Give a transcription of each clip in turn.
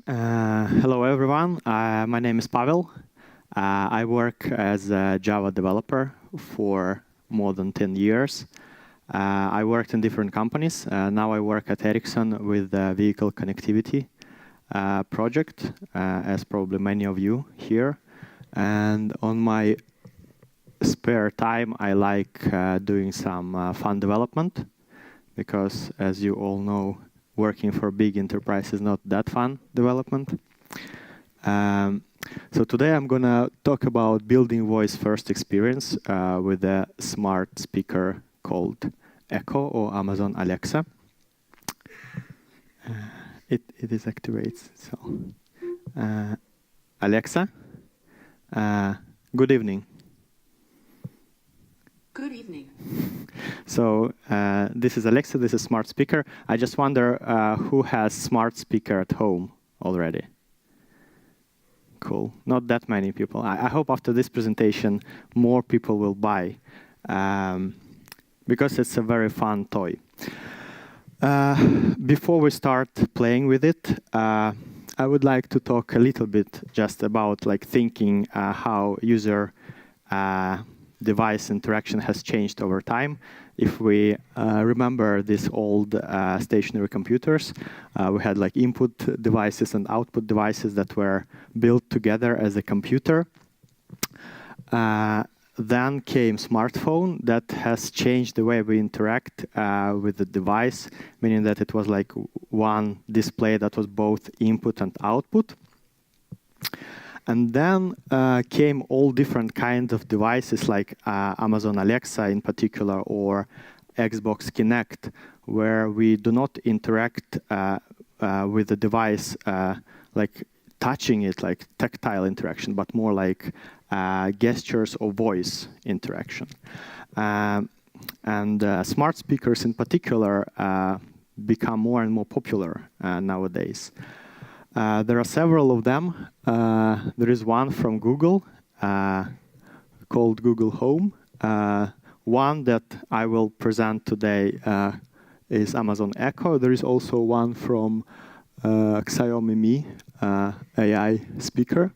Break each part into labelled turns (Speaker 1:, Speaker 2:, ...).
Speaker 1: Hello, everyone. My name is Pavel. I work as a Java developer for more than 10 years. I worked in different companies. Now I work at Ericsson with the vehicle connectivity project, as probably many of you here. And on my spare time, I like doing some fun development, because as you all know, working for big enterprise is not that fun development. So today I'm going to talk about building voice first experience with a smart speaker called Echo or Amazon Alexa. It activates. So, Alexa, good evening.
Speaker 2: Good evening.
Speaker 1: So this is Alexa, this is smart speaker. I just wonder who has smart speaker at home already? Cool, not that many people. I hope after this presentation more people will buy, because it's a very fun toy. Before we start playing with it, I would like to talk a little bit just about thinking how user device interaction has changed over time. If we remember these old stationary computers, we had input devices and output devices that were built together as a computer. Then came smartphone that has changed the way we interact with the device, meaning that it was one display that was both input and output. And then came all different kinds of devices like Amazon Alexa in particular, or Xbox Kinect, where we do not interact with the device like touching it, like tactile interaction, but more like gestures or voice interaction. And smart speakers in particular become more and more popular nowadays. There are several of them. There is one from Google called Google Home. One that I will present today is Amazon Echo. There is also one from Xiaomi Mi AI speaker.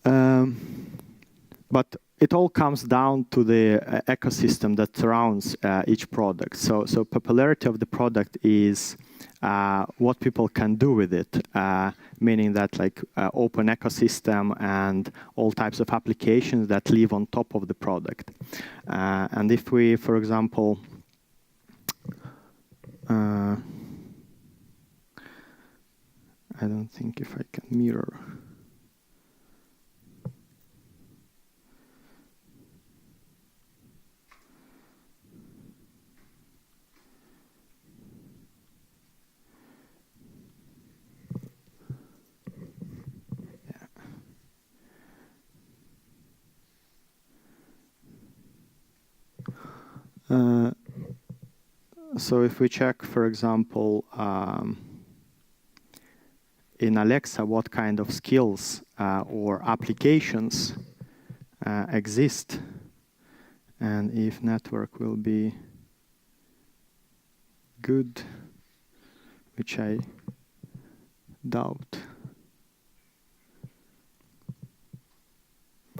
Speaker 1: But it all comes down to the ecosystem that surrounds each product. So popularity of the product is what people can do with it, meaning that open ecosystem and all types of applications that live on top of the product. And if we, for example, I don't think if I can mirror. So if we check, for example, in Alexa, what kind of skills or applications exist, and if network will be good, which I doubt.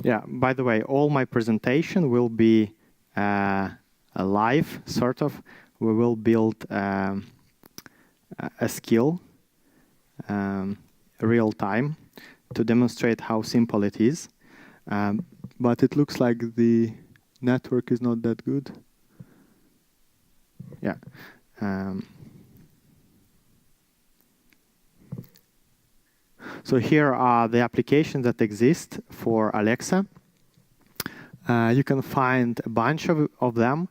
Speaker 1: Yeah, by the way, all my presentation will be live, sort of. We will build a skill real time to demonstrate how simple it is. But it looks like the network is not that good. Yeah. So here are the applications that exist for Alexa. You can find a bunch of them,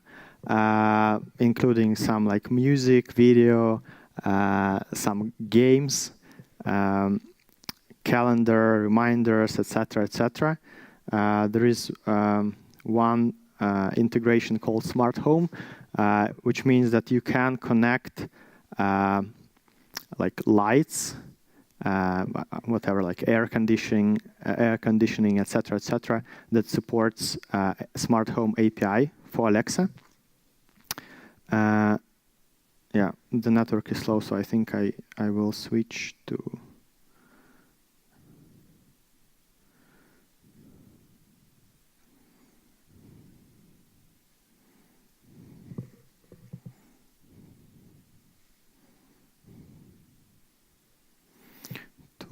Speaker 1: including some music, video, some games, calendar, reminders, etc., etc. There is one integration called Smart Home, which means that you can connect lights, whatever, air conditioning, etc., etc., that supports Smart Home API for Alexa. Yeah, the network is slow, so I think I will switch to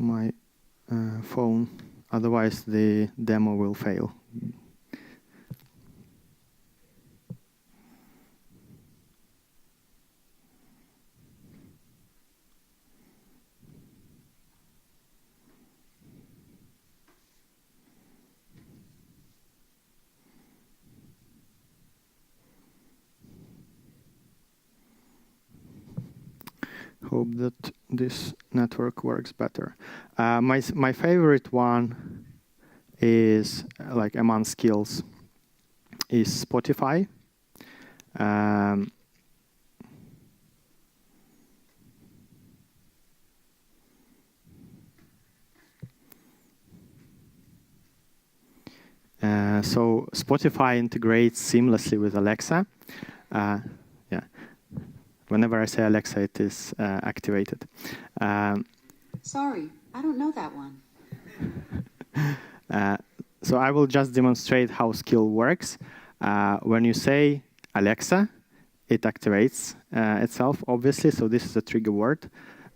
Speaker 1: my phone, otherwise the demo will fail. Hope that this network works better. My favorite one is like among skills is Spotify. So Spotify integrates seamlessly with Alexa. Yeah. Whenever I say Alexa, it is activated.
Speaker 2: Sorry, I don't know that one.
Speaker 1: So I will just demonstrate how skill works. When you say Alexa, it activates itself, obviously. So this is a trigger word.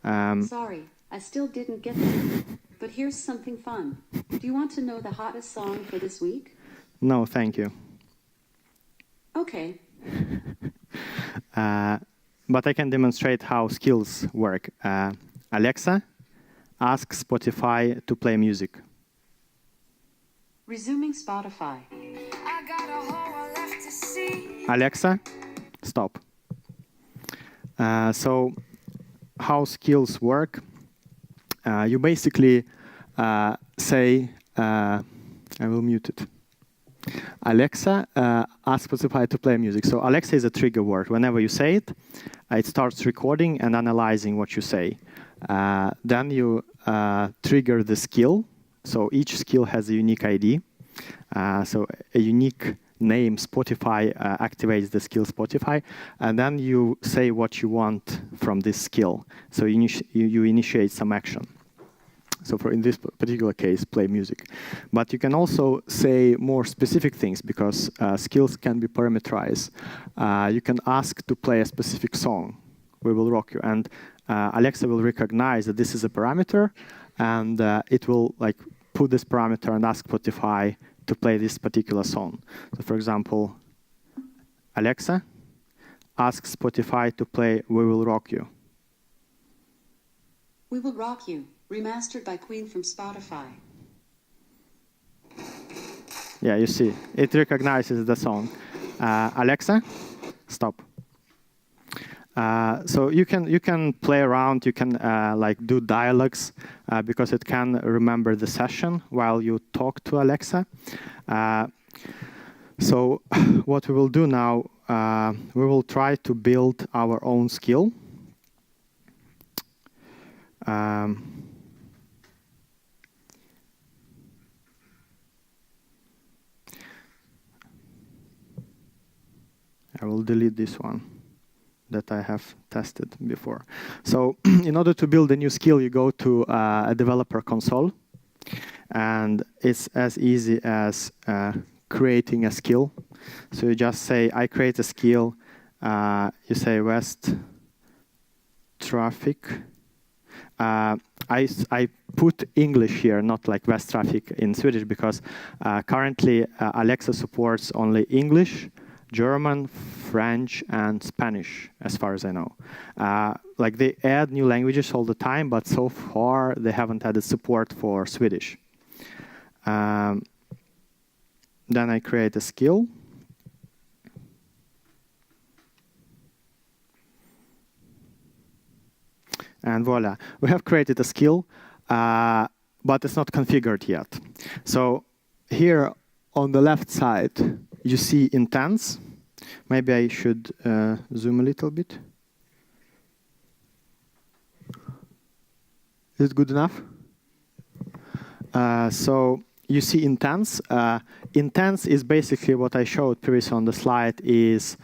Speaker 2: Sorry, I still didn't get that. But here's something fun. Do you want to know the hottest song for this week?
Speaker 1: No, thank you.
Speaker 2: Okay.
Speaker 1: But I can demonstrate how skills work. Alexa, ask Spotify to play music.
Speaker 2: Resuming Spotify.
Speaker 1: Alexa, stop. So how skills work? You basically say, I will mute it. Alexa, ask Spotify to play music. So Alexa is a trigger word. Whenever you say it, it starts recording and analyzing what you say. Then you trigger the skill. So each skill has a unique ID. So a unique name, Spotify, activates the skill Spotify. And then you say what you want from this skill. So you initiate some action. So in this particular case, play music. But you can also say more specific things because skills can be parameterized. You can ask to play a specific song, We Will Rock You. And Alexa will recognize that this is a parameter, and it will put this parameter and ask Spotify to play this particular song. So for example, Alexa, ask Spotify to play We Will Rock You.
Speaker 2: We Will Rock You. Remastered by Queen from Spotify.
Speaker 1: Yeah, you see, it recognizes the song. Alexa, stop. So you can play around. You can do dialogues because it can remember the session while you talk to Alexa. So what we will do now, we will try to build our own skill. I will delete this one that I have tested before. So in order to build a new skill, you go to a developer console. And it's as easy as creating a skill. So you just say, I create a skill. You say West Traffic. I put English here, not like West Traffic in Swedish, because currently Alexa supports only English, German, French, and Spanish, as far as I know. They add new languages all the time, but so far they haven't added support for Swedish. Then I create a skill. And voila, we have created a skill, but it's not configured yet. So here on the left side, you see intents. Maybe I should zoom a little bit. Is it good enough? So you see intents. Intents is basically what I showed previously on the slide, is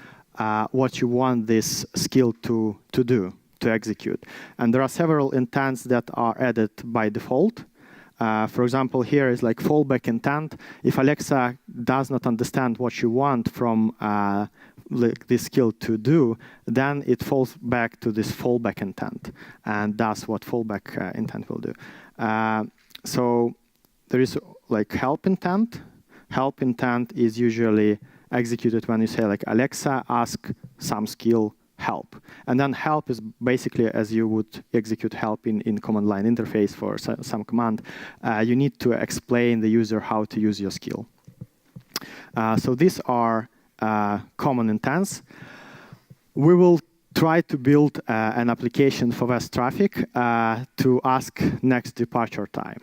Speaker 1: what you want this skill to do, to execute. And there are several intents that are added by default. For example, here is Fallback Intent. If Alexa does not understand what you want from like this skill to do, then it falls back to this fallback intent, and that's what fallback intent will do. So there is like help intent. Help intent is usually executed when you say like Alexa, ask some skill help. And then help is basically as you would execute help in command line interface for some command. You need to explain the user how to use your skill. So these are common intents. We will try to build an application for West traffic to ask next departure time.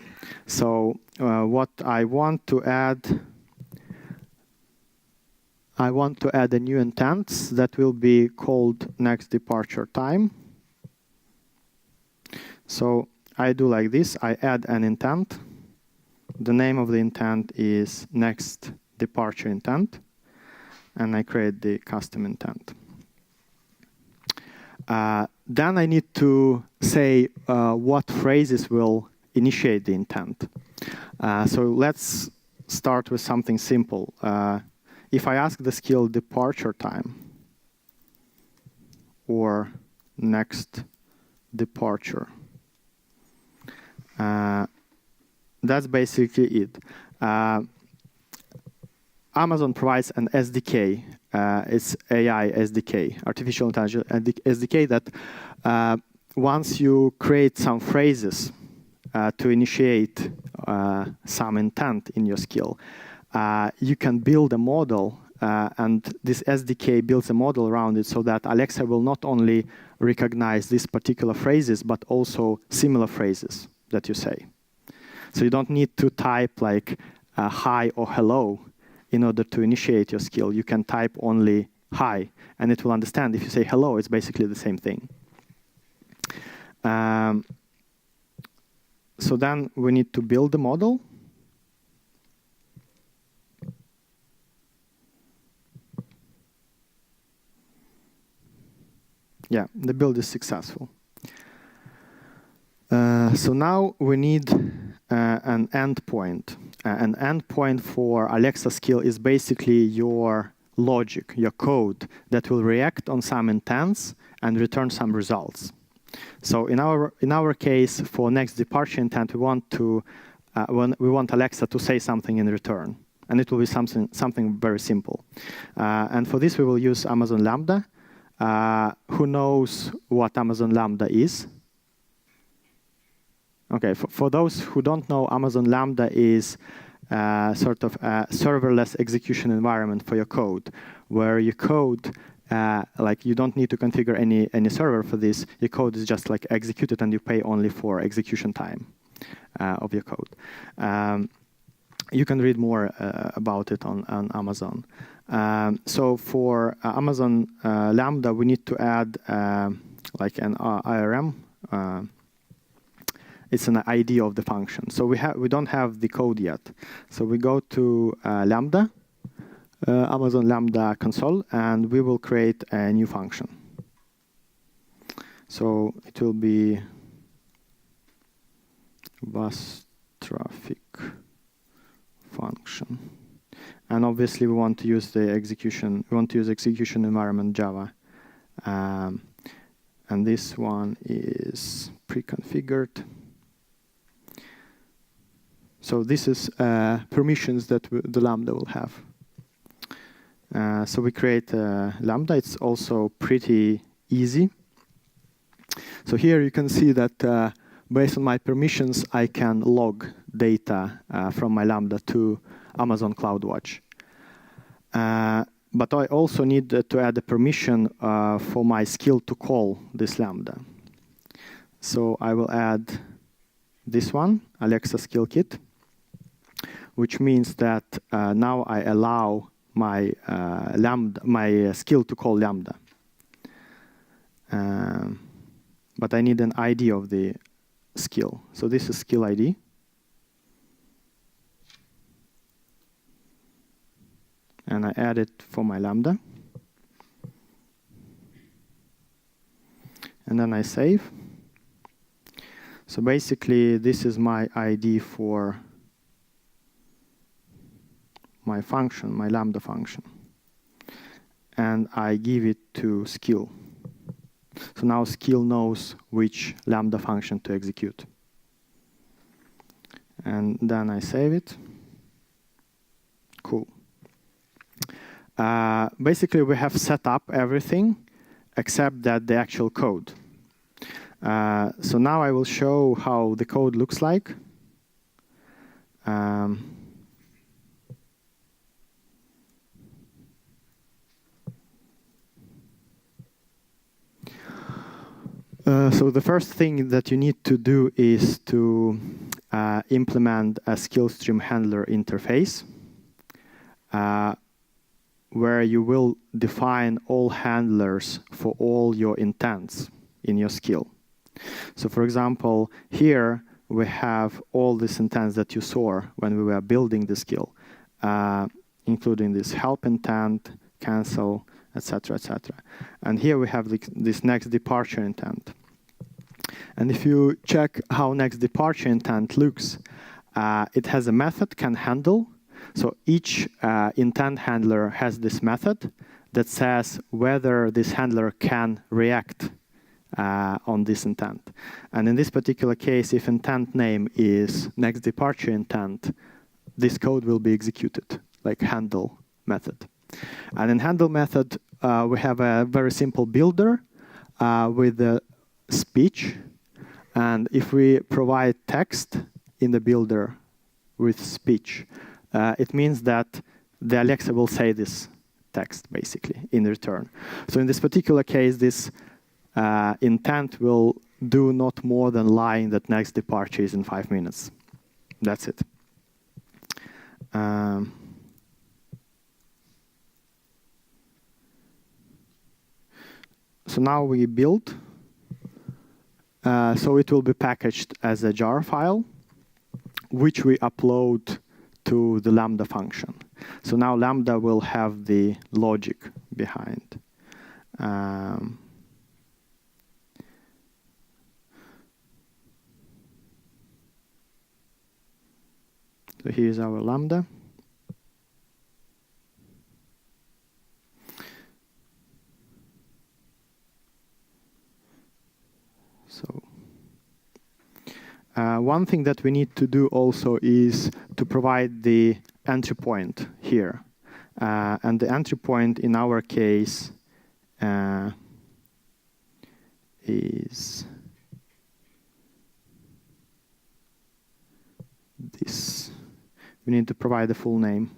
Speaker 1: So what I want to add a new intent that will be called next departure time. So I do like this. I add an intent. The name of the intent is next departure intent. And I create the custom intent. Then I need to say what phrases will initiate the intent. So let's start with something simple. If I ask the skill departure time or next departure, that's basically it. Amazon provides an SDK. It's AI SDK, artificial intelligence SDK, that once you create some phrases to initiate some intent in your skill, you can build a model, and this SDK builds a model around it so that Alexa will not only recognize these particular phrases, but also similar phrases that you say. So you don't need to type like hi or hello in order to initiate your skill. You can type only hi, and it will understand. If you say hello, it's basically the same thing. So then we need to build the model. Yeah, the build is successful. So now we need an endpoint. An endpoint for Alexa skill is basically your logic, your code that will react on some intents and return some results. So in our case, for next departure intent, we want Alexa to say something in return, and it will be something very simple. And for this, we will use Amazon Lambda. Who knows what Amazon Lambda is? Okay, for those who don't know, Amazon Lambda is sort of a serverless execution environment for your code, where your code, like you don't need to configure any server for this. Your code is just like executed, and you pay only for execution time of your code. You can read more about it on Amazon. So for Amazon Lambda, we need to add like an IRM. It's an ID of the function. So we don't have the code yet. So we go to Lambda, Amazon Lambda console, and we will create a new function. So it will be bus traffic function. And obviously we want to use the execution. We want to use execution environment Java. And this one is pre-configured. So this is permissions that the Lambda will have. So we create Lambda. It's also pretty easy. So here you can see that based on my permissions, I can log data from my Lambda to Amazon CloudWatch. But I also need to add a permission for my skill to call this Lambda. So I will add this one, Alexa skill kit, which means that now I allow my Lambda, my skill to call Lambda. But I need an ID of the skill. So this is skill ID. And I add it for my Lambda. And then I save. So basically, this is my ID for my function, my Lambda function. and I give it to skill. So now skill knows which Lambda function to execute. And then I save it. Cool. Basically, we have set up everything except that the actual code. So now I will show how the code looks like. So the first thing that you need to do is to implement a skill stream handler interface where you will define all handlers for all your intents in your skill. So for example, here we have all these intents that you saw when we were building the skill, including this help intent, cancel, etc., etc. And here we have this next departure intent. And if you check how next departure intent looks, it has a method can handle. So each intent handler has this method that says whether this handler can react on this intent. And in this particular case, if intent name is next departure intent, this code will be executed, like handle method. And in handle method, we have a very simple builder with the speech. And if we provide text in the builder with speech, it means that the Alexa will say this text, basically, in return. So in this particular case, this intent will do not more than line that next departure is in 5 minutes. That's it. So now we build. So it will be packaged as a jar file, which we upload to the Lambda function. So now Lambda will have the logic behind. So here's our Lambda. So one thing that we need to do also is to provide the entry point here. And the entry point in our case is this. We need to provide the full name.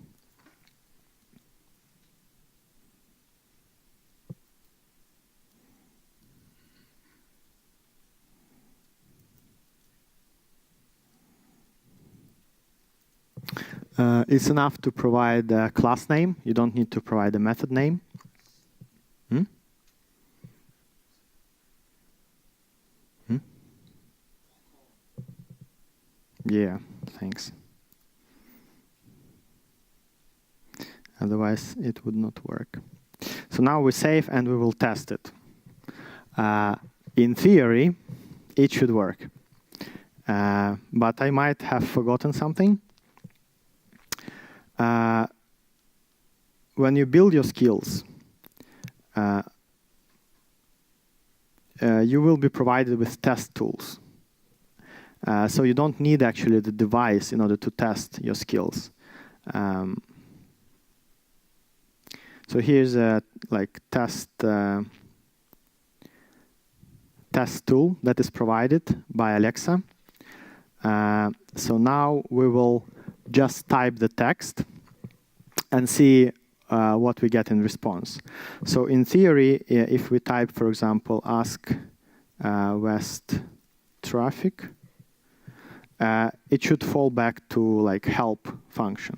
Speaker 1: It's enough to provide a class name. You don't need to provide a method name. Yeah, thanks. Otherwise, it would not work. So now we save and we will test it. In theory, it should work. But I might have forgotten something. When you build your skills, you will be provided with test tools. So you don't need actually the device in order to test your skills. So here's a test tool that is provided by Alexa. So now we will just type the text and see what we get in response. So in theory, if we type, for example, ask West traffic, it should fall back to help function.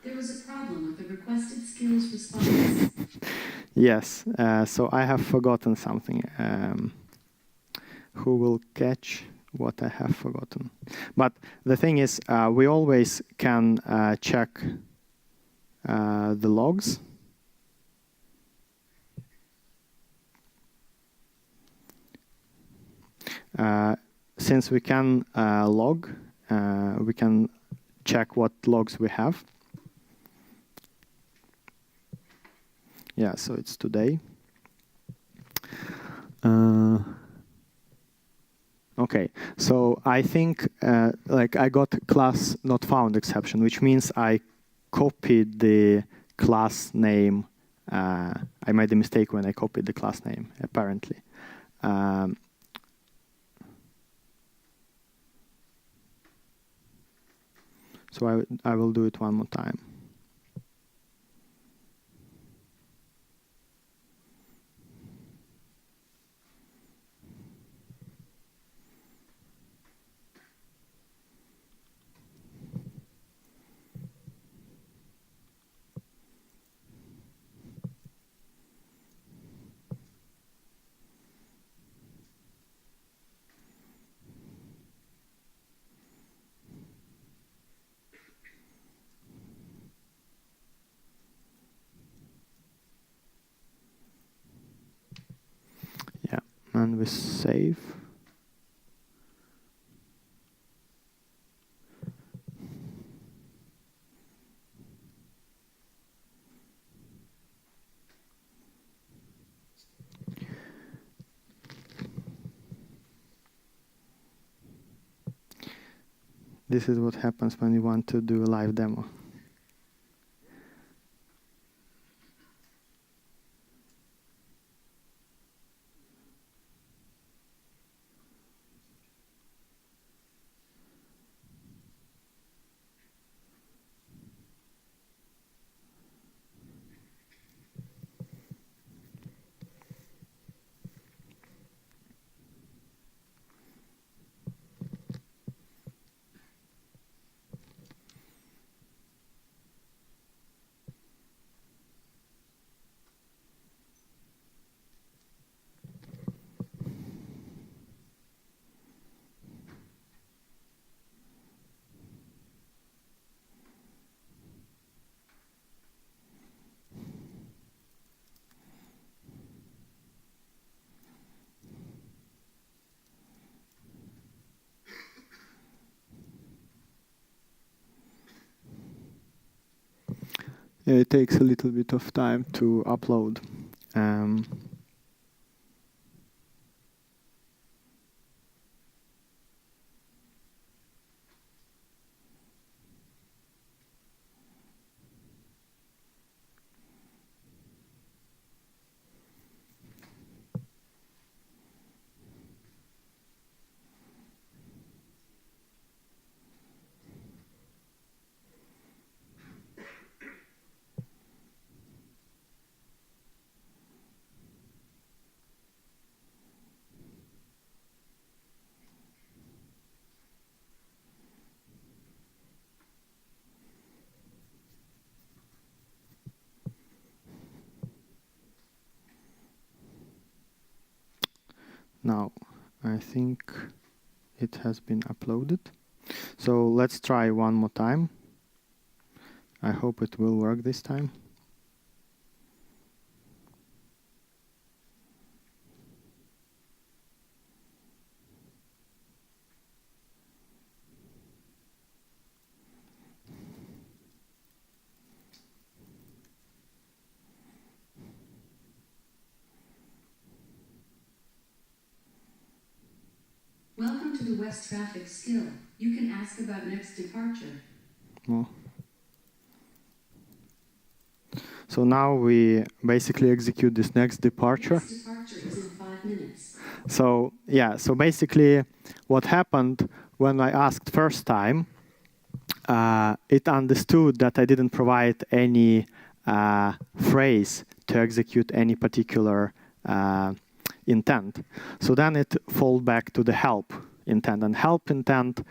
Speaker 2: There was a problem with the requested skills response.
Speaker 1: Yes, so I have forgotten something. Who will catch what I have forgotten? But the thing is, we always can check the logs. Since we can log, we can check what logs we have. Yeah, so it's today. Okay, so I think like I got class not found exception, which means I copied the class name. I made a mistake when I copied the class name, apparently. So I will do it one more time. Yeah, and we save. This is what happens when you want to do a live demo. It takes a little bit of time to upload. Now, I think it has been uploaded. So let's try one more time. I hope it will work this time.
Speaker 2: Welcome to the West Traffic Skill. You can ask about next departure.
Speaker 1: More. So now we basically execute this next departure.
Speaker 2: Next departure is in 5 minutes.
Speaker 1: So yeah, so basically what happened when I asked first time, it understood that I didn't provide any phrase to execute any particular intent. So then it falls back to the help intent, and help intent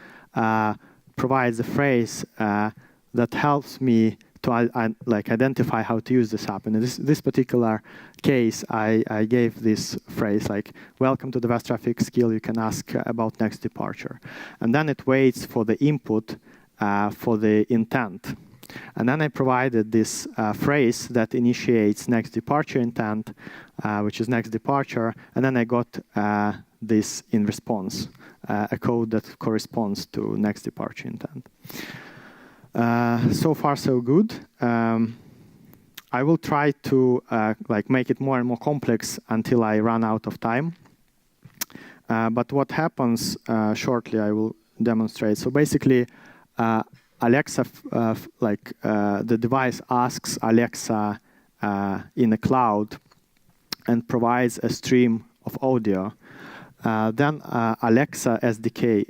Speaker 1: provides a phrase that helps me to like identify how to use this app. And in this particular case, I gave this phrase like, welcome to the West Traffic Skill, you can ask about next departure. And then it waits for the input for the intent. And then I provided this phrase that initiates next departure intent, which is next departure. And then I got this in response, a code that corresponds to next departure intent. So far, so good. I will try to like make it more and more complex until I run out of time. But what happens shortly, I will demonstrate. So basically, Alexa, the device asks Alexa in the cloud and provides a stream of audio. Then Alexa SDK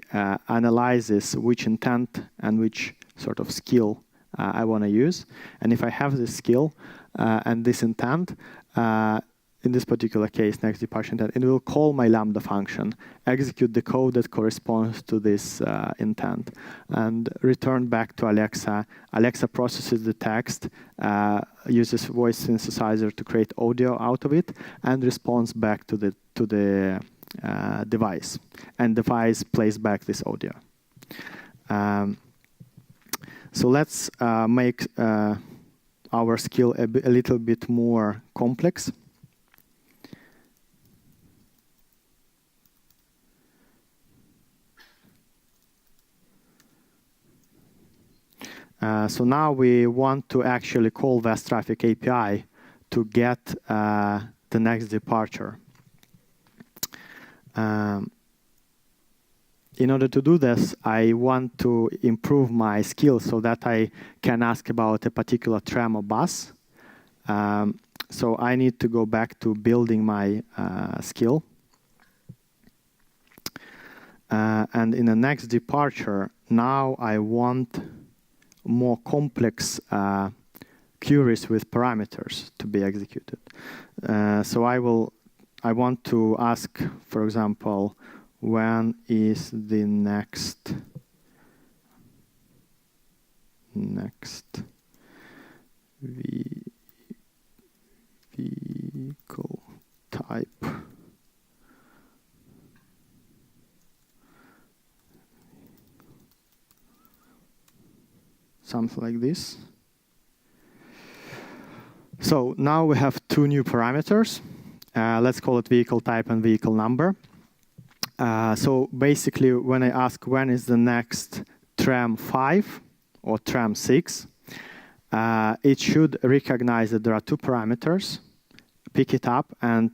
Speaker 1: analyzes which intent and which sort of skill I want to use. And if I have this skill and this intent, in this particular case, next departure intent, it will call my Lambda function, execute the code that corresponds to this intent, and return back to Alexa. Alexa processes the text, uses voice synthesizer to create audio out of it, and responds back to the device. And device plays back this audio. So let's make our skill a little bit more complex. So now we want to actually call Vest Traffic API to get the next departure. In order to do this, I want to improve my skill so that I can ask about a particular tram or bus. So I need to go back to building my skill. And in the next departure, now I want more complex queries with parameters to be executed. So I want to ask, for example, when is the next vehicle type? Something like this. So now we have two new parameters. Let's call it vehicle type and vehicle number. So basically, when I ask when is the next tram 5 or tram 6, it should recognize that there are two parameters, pick it up, and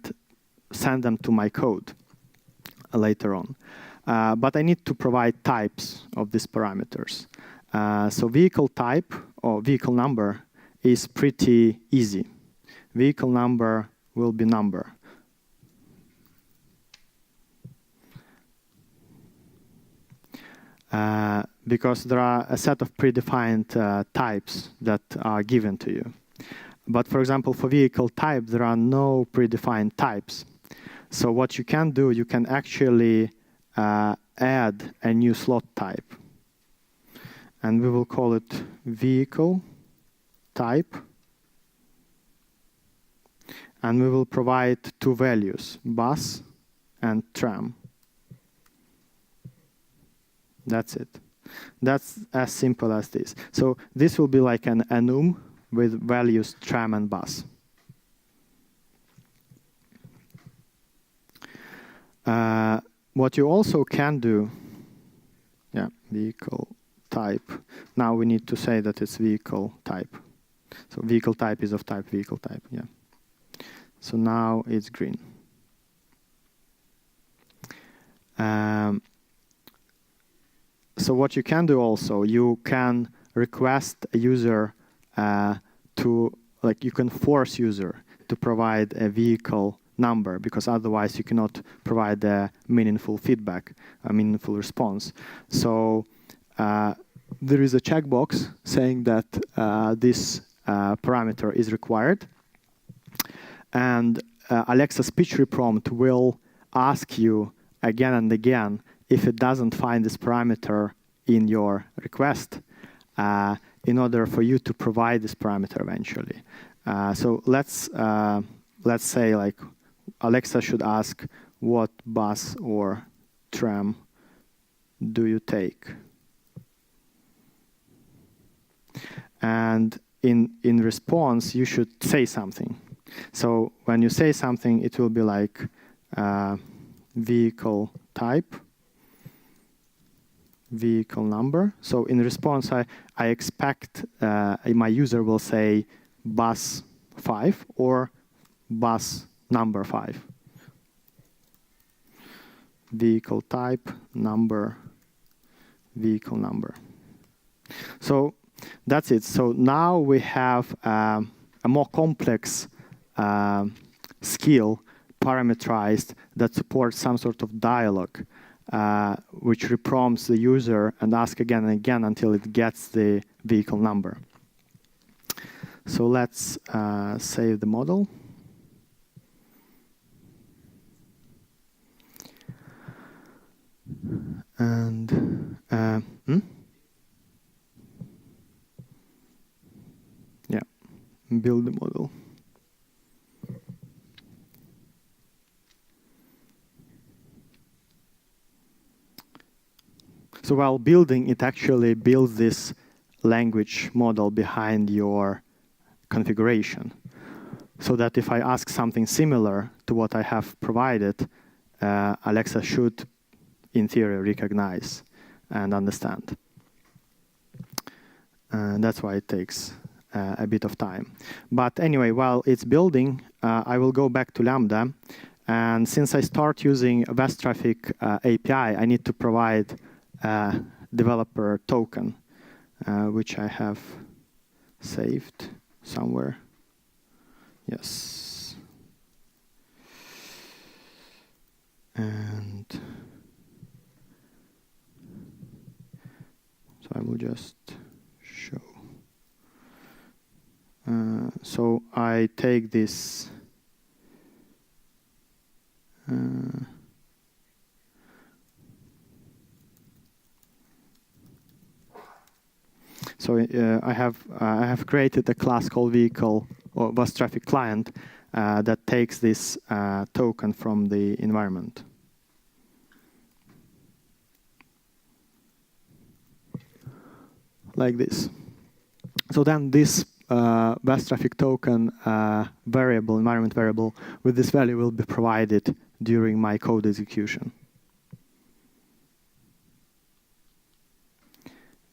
Speaker 1: send them to my code later on. But I need to provide types of these parameters. So vehicle type or vehicle number is pretty easy. Vehicle number will be number. Because there are a set of predefined types that are given to you. But for example, for vehicle type, there are no predefined types. So what you can do, you can actually add a new slot type. And we will call it vehicle type. And we will provide two values, bus and tram. That's it. That's as simple as this. So this will be like an enum with values tram and bus. What you also can do, vehicle type. Now we need to say that it's vehicle type. So vehicle type is of type vehicle type, yeah. So now it's green. So what you can do also, you can request a user you can force user to provide a vehicle number, because otherwise you cannot provide a meaningful feedback, a meaningful response. So there is a checkbox saying that this parameter is required. And Alexa speech reprompt will ask you again and again if it doesn't find this parameter in your request in order for you to provide this parameter eventually. So let's say like Alexa should ask, what bus or tram do you take? And in response, you should say something. So when you say something, it will be like vehicle type, vehicle number. So in response, I expect my user will say bus 5 or bus number 5. Vehicle type, number, vehicle number. So that's it. So now we have a more complex skill parameterized that supports some sort of dialogue, which reprompts the user and asks again and again until it gets the vehicle number. So let's save the model. And yeah, build the model. So while building, it actually builds this language model behind your configuration, so that if I ask something similar to what I have provided, Alexa should, in theory, recognize and understand. And that's why it takes a bit of time. But anyway, while it's building, I will go back to Lambda. And since I start using a West Traffic API, I need to provide a developer token, which I have saved somewhere. Yes. And so I will just show. So I take this so I have created a class called vehicle or bus traffic client that takes this token from the environment. Like this. So then this bus traffic token variable, environment variable, with this value will be provided during my code execution.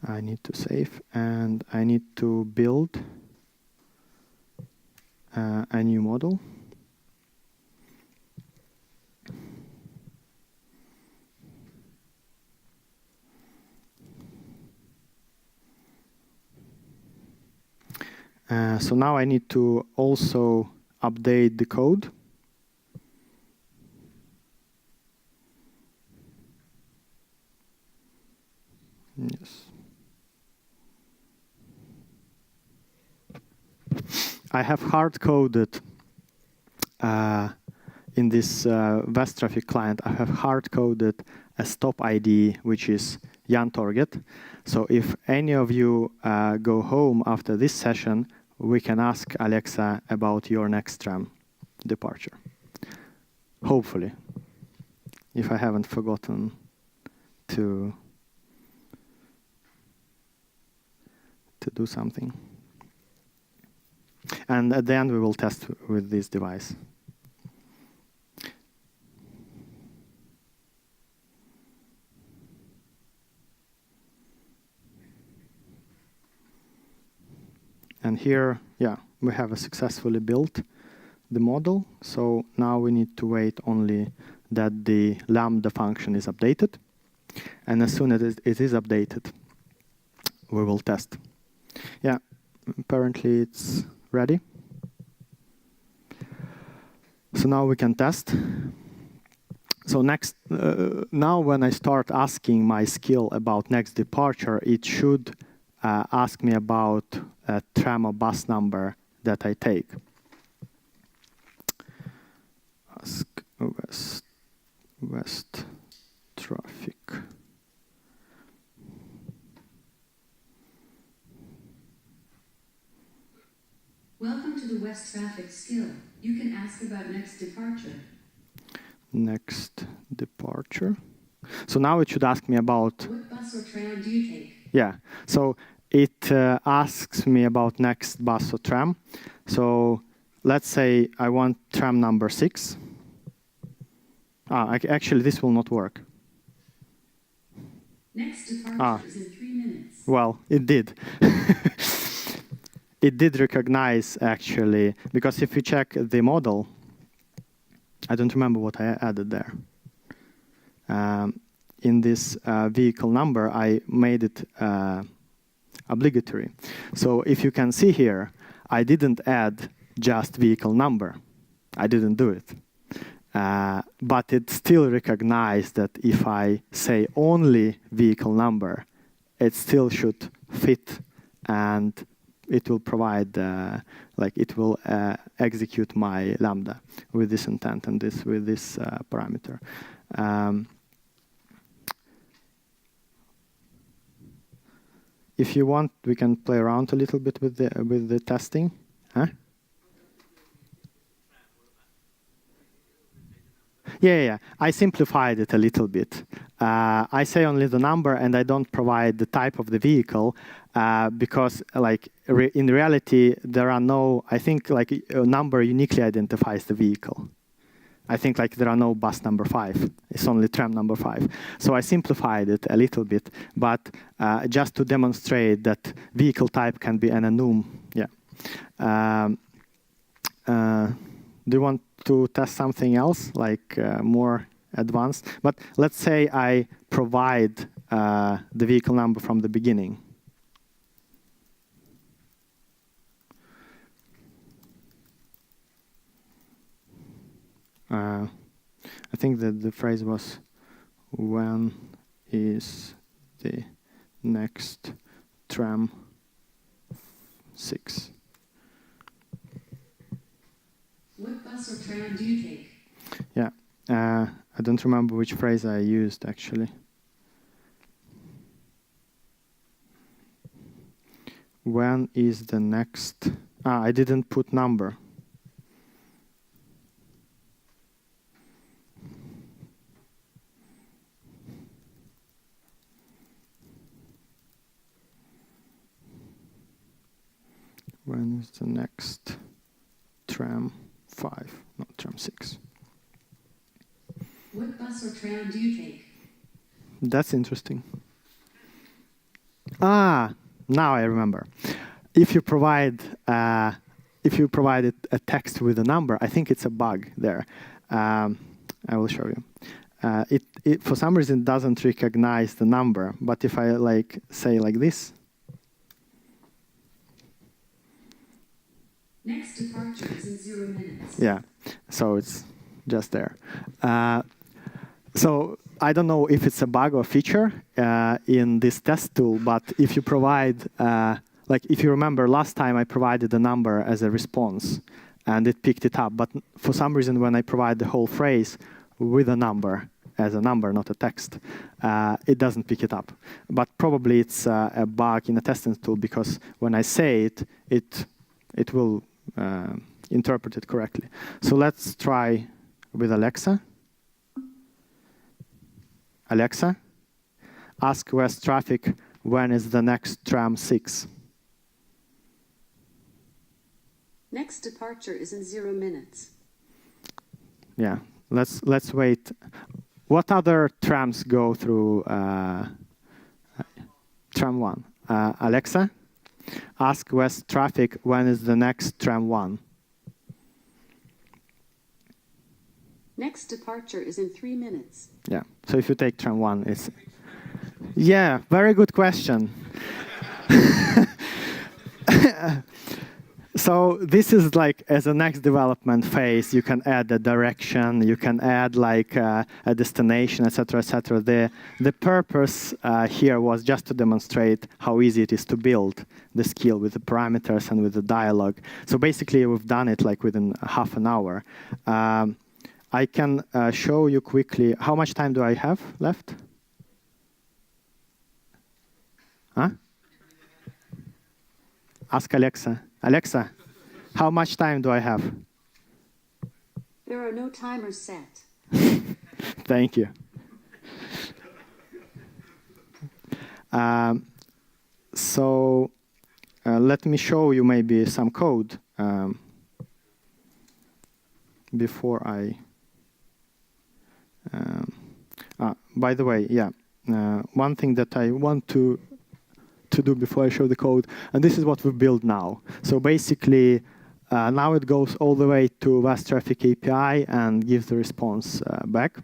Speaker 1: I need to save, and I need to build a new model. So now I need to also update the code. Yes. I have hard-coded in this West Traffic client, I have hard-coded a stop ID, which is Jan Target. So if any of you go home after this session, we can ask Alexa about your next tram departure. Hopefully, if I haven't forgotten to do something. And at the end, we will test with this device. And here, yeah, we have successfully built the model. So now we need to wait only that the Lambda function is updated. And as soon as it is updated, we will test. Yeah, apparently it's ready. So now we can test. So next, now when I start asking my skill about next departure, it should ask me about a tram or bus number that I take. Ask West Traffic.
Speaker 2: Welcome to the West Traffic skill. You can ask about next departure.
Speaker 1: Next departure. So now it should ask me about...
Speaker 2: What bus or tram do you take?
Speaker 1: Yeah, so it asks me about next bus or tram. So let's say I want tram number 6. Actually, this will not work.
Speaker 2: Next departure is in 3 minutes.
Speaker 1: Well, it did. it did recognize actually, because if you check the model, I don't remember what I added there. In this vehicle number, I made it obligatory. So if you can see here, I didn't add just vehicle number. I didn't do it. But it still recognized that if I say only vehicle number, it still should fit, and it will provide, it will execute my Lambda with this intent and with this parameter. If you want, we can play around a little bit with the testing. Huh? Yeah. I simplified it a little bit. I say only the number, and I don't provide the type of the vehicle because, in reality, there are no. I think a number uniquely identifies the vehicle. I think there are no bus number 5. It's only tram number 5. So I simplified it a little bit, but just to demonstrate that vehicle type can be an enum. Yeah. Do you want to test something else, more advanced? But let's say I provide the vehicle number from the beginning. I think that the phrase was, when is the next tram 6?
Speaker 2: What bus or tram do you take?
Speaker 1: Yeah, I don't remember which phrase I used actually. When is the next? I didn't put number. When is the next tram 5, not tram 6?
Speaker 2: What bus or tram do you take?
Speaker 1: That's interesting. Now I remember. If you provide a text with a number, I think it's a bug there. I will show you. It for some reason doesn't recognize the number, but if I say like this.
Speaker 2: Next departure is in 0 minutes.
Speaker 1: Yeah, so it's just there. So I don't know if it's a bug or feature in this test tool, but if you provide, if you remember last time I provided a number as a response and it picked it up, but for some reason when I provide the whole phrase with a number, as a number, not a text, it doesn't pick it up. But probably it's a bug in the testing tool because when I say it, it will interpret it correctly. So let's try with Alexa. Alexa, ask West Traffic when is the next tram 6.
Speaker 2: Next departure is in 0 minutes.
Speaker 1: Yeah, let's wait. What other trams go through tram 1? Alexa, ask West Traffic when is the next tram 1.
Speaker 2: Next departure is in 3 minutes.
Speaker 1: Yeah, so if you take tram 1, it's... Yeah, very good question. So this is as a next development phase, you can add a direction, you can add a destination, etc., etc. The purpose here was just to demonstrate how easy it is to build the skill with the parameters and with the dialogue. So basically, we've done it within half an hour. I can show you quickly. How much time do I have left? Huh? Ask Alexa. Alexa, how much time do I have?
Speaker 2: There are no timers set.
Speaker 1: Thank you. So let me show you maybe some code before I... by the way, yeah, one thing that I want to to do before I show the code. And this is what we build now. So basically, now it goes all the way to VAS Traffic API and gives the response back.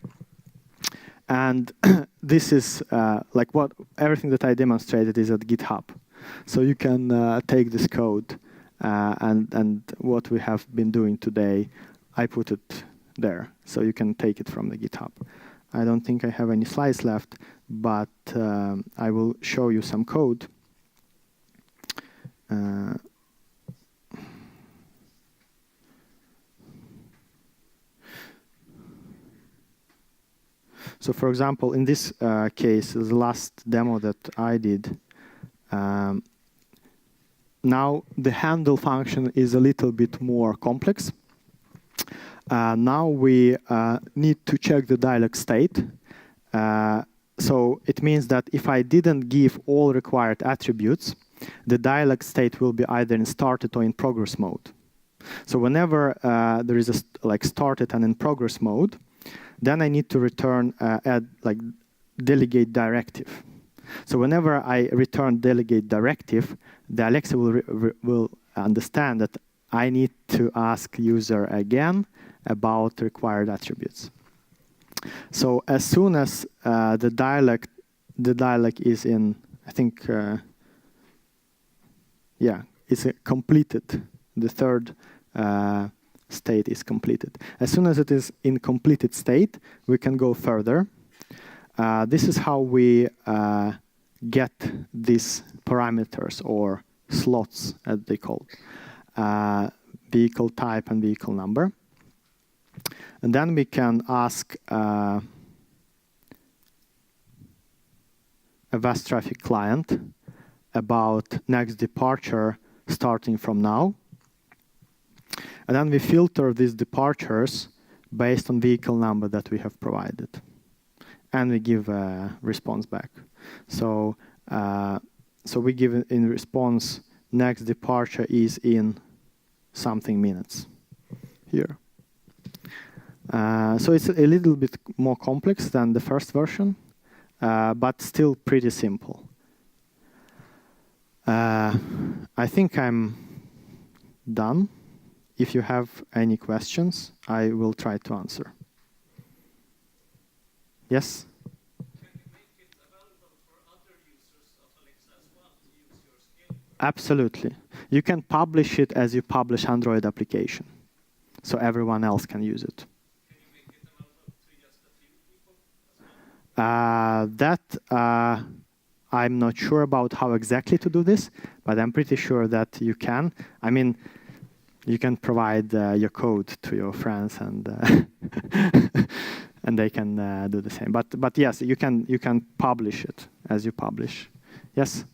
Speaker 1: And this is like everything that I demonstrated is at GitHub. So you can take this code and what we have been doing today, I put it there. So you can take it from the GitHub. I don't think I have any slides left, but I will show you some code. So for example, in this case, the last demo that I did, now the handle function is a little bit more complex. Now we need to check the dialog state. So it means that if I didn't give all required attributes, the dialog state will be either in started or in progress mode. So whenever there is a started and in progress mode, then I need to return delegate directive. So whenever I return delegate directive, the Alexa will understand that I need to ask user again about required attributes. So as soon as the dialog is in, I think, it's completed. The third state is completed. As soon as it is in completed state, we can go further. This is how we get these parameters or slots, as they call it, vehicle type and vehicle number. And then we can ask a VAS traffic client about next departure starting from now. And then we filter these departures based on vehicle number that we have provided. And we give a response back. So, so we give in response, next departure is in something minutes here. So it's a little bit more complex than the first version, but still pretty simple. I think I'm done. If you have any questions, I will try to answer. Yes?
Speaker 3: Can you make it available for other users of Alexa as well to use your skill?
Speaker 1: Absolutely. You can publish it as you publish Android application, so everyone else can use it.
Speaker 3: Can you make it available to just a few people as well?
Speaker 1: I'm not sure about how exactly to do this, but I'm pretty sure that you can. I mean, you can provide your code to your friends, and and they can do the same. But yes, you can publish it as you publish. Yes.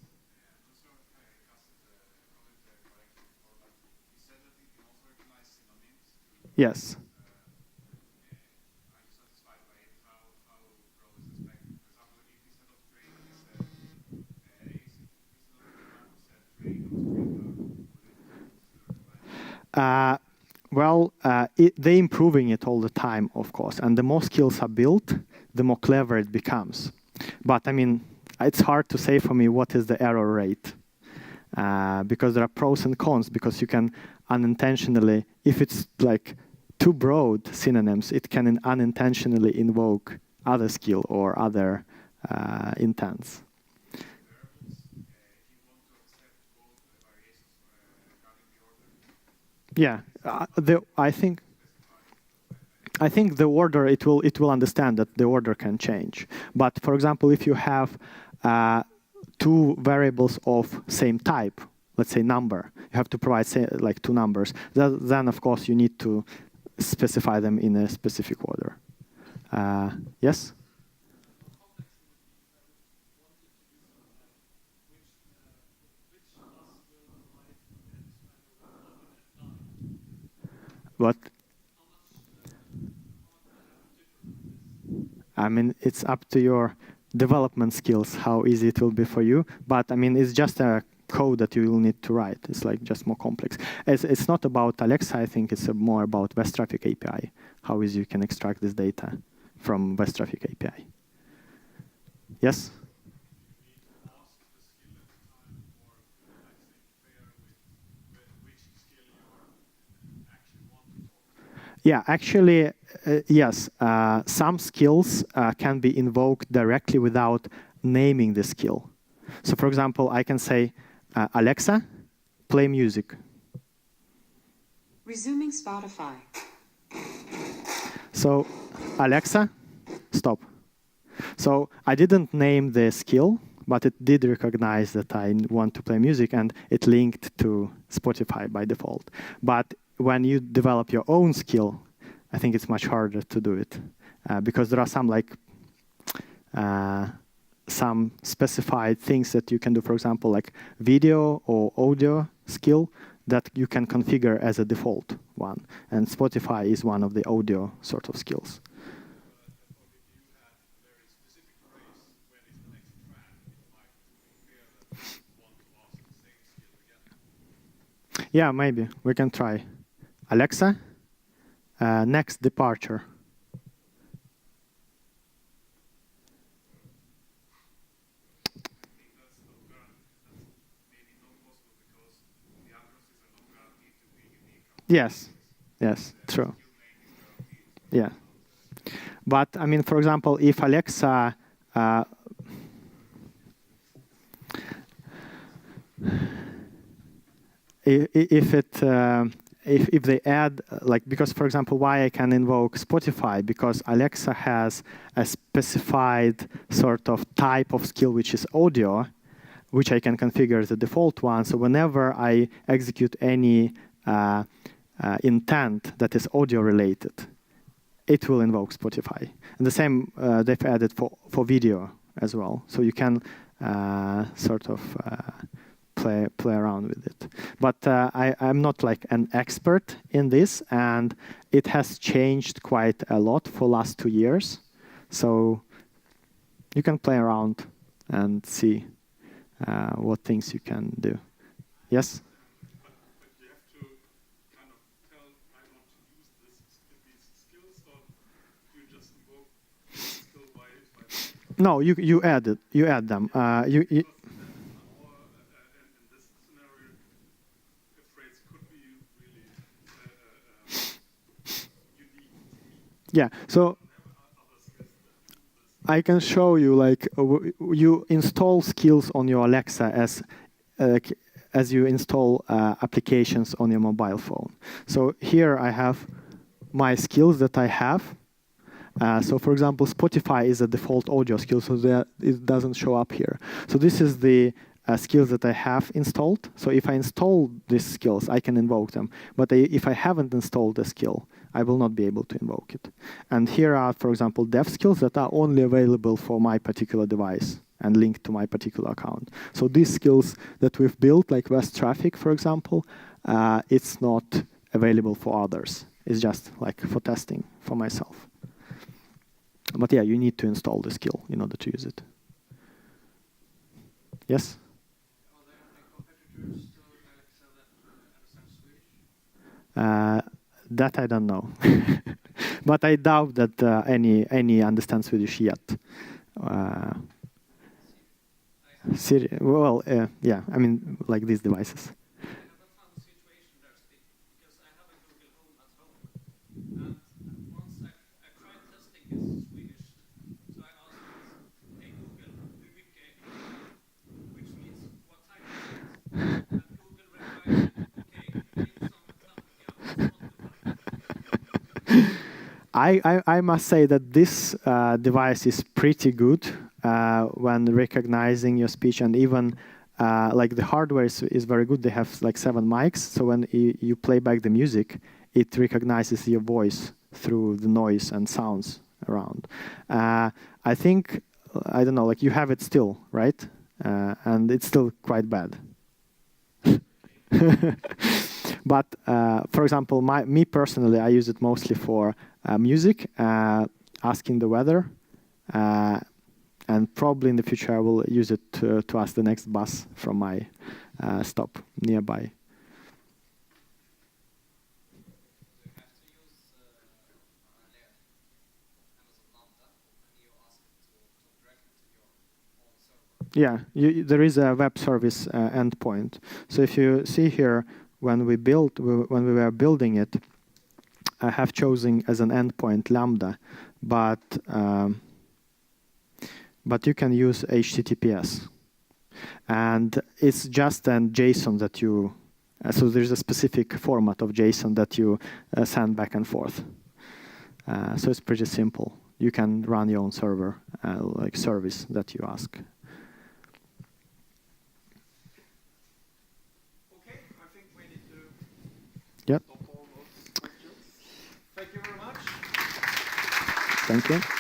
Speaker 1: Yes. They're improving it all the time, of course. And the more skills are built, the more clever it becomes. But I mean, it's hard to say for me what is the error rate. Because there are pros and cons, because you can unintentionally, if it's like too broad synonyms, it can unintentionally invoke other skill or other intents. Yeah, I think the order, it will understand that the order can change. But for example, if you have two variables of same type, let's say number, you have to provide like two numbers. Then of course you need to specify them in a specific order. Yes. What? I mean, it's up to your development skills how easy it will be for you. But I mean, it's just a code that you will need to write. It's like just more complex. It's not about Alexa. I think it's more about VAS Traffic API. How easy you can extract this data from VAS Traffic API. Yes. Yeah, actually, yes. Some skills can be invoked directly without naming the skill. So, for example, I can say, Alexa, play music.
Speaker 2: Resuming Spotify.
Speaker 1: So, Alexa, stop. So I didn't name the skill, but it did recognize that I want to play music, and it linked to Spotify by default. But when you develop your own skill, I think it's much harder to do it because there are some specified things that you can do. For example, like video or audio skill that you can configure as a default one, and Spotify is one of the audio sort of skills. Yeah, maybe. We can try. Alexa, next departure. Yes, yes, true. Yeah. But, I mean, for example, if Alexa if they add, like, because, for example, why I can invoke Spotify, because Alexa has a specified sort of type of skill, which is audio, which I can configure as the default one. So whenever I execute any intent that is audio related, it will invoke Spotify. And the same they've added for video as well. So you can sort of play around with it. But I'm not like an expert in this, and it has changed quite a lot for last 2 years. So you can play around and see what things you can do. Yes?
Speaker 3: But you have to kind of tell, I want to use these skills, or you just invoke skill by
Speaker 1: No, you add it. You add them. You
Speaker 3: in this scenario, the phrase could be really unique to me.
Speaker 1: yeah. So I can show you, like, you install skills on your Alexa as you install applications on your mobile phone. So here I have my skills that I have. So for example, Spotify is a default audio skill, so that it doesn't show up here. So this is the skills that I have installed. So if I install these skills, I can invoke them. But if I haven't installed the skill, I will not be able to invoke it. And here are, for example, dev skills that are only available for my particular device and linked to my particular account. So these skills that we've built, like West Traffic, for example, it's not available for others. It's just like for testing for myself. But yeah, you need to install the skill in order to use it. Yes?
Speaker 3: Are there any competitors to Alexa that understand Swedish?
Speaker 1: That I don't know. But I doubt that any understands Swedish yet. Well, yeah, I mean, like these devices.
Speaker 3: I have a fun situation there, because I have a Google Home at home. And once I tried testing his Swedish, so I asked, hey Google, hur mycket är klockan? Which means, what time is it? And Google replied, okay, play some Metallica.
Speaker 1: I must say that this device is pretty good when recognizing your speech, and even like the hardware is very good. They have like 7 mics, so when you play back the music, it recognizes your voice through the noise and sounds around. I think, I don't know, like you have it still, right? And it's still quite bad. But for example, me personally, I use it mostly for music, asking the weather, and probably in the future I will use it to ask the next bus from my stop nearby.
Speaker 4: You have to use Lambda, Lambda, and you ask it to talk directly to your own server.
Speaker 1: Yeah, there is a web service endpoint. So if you see here, when we were building it, have chosen as an endpoint Lambda, but you can use HTTPS. And it's just a JSON that you, so there's a specific format of JSON that you send back and forth. So it's pretty simple. You can run your own server, like service that you ask.
Speaker 5: Okay, I think we need to
Speaker 1: Yep.
Speaker 5: stop all those questions. Thank you very much.
Speaker 1: Thank you.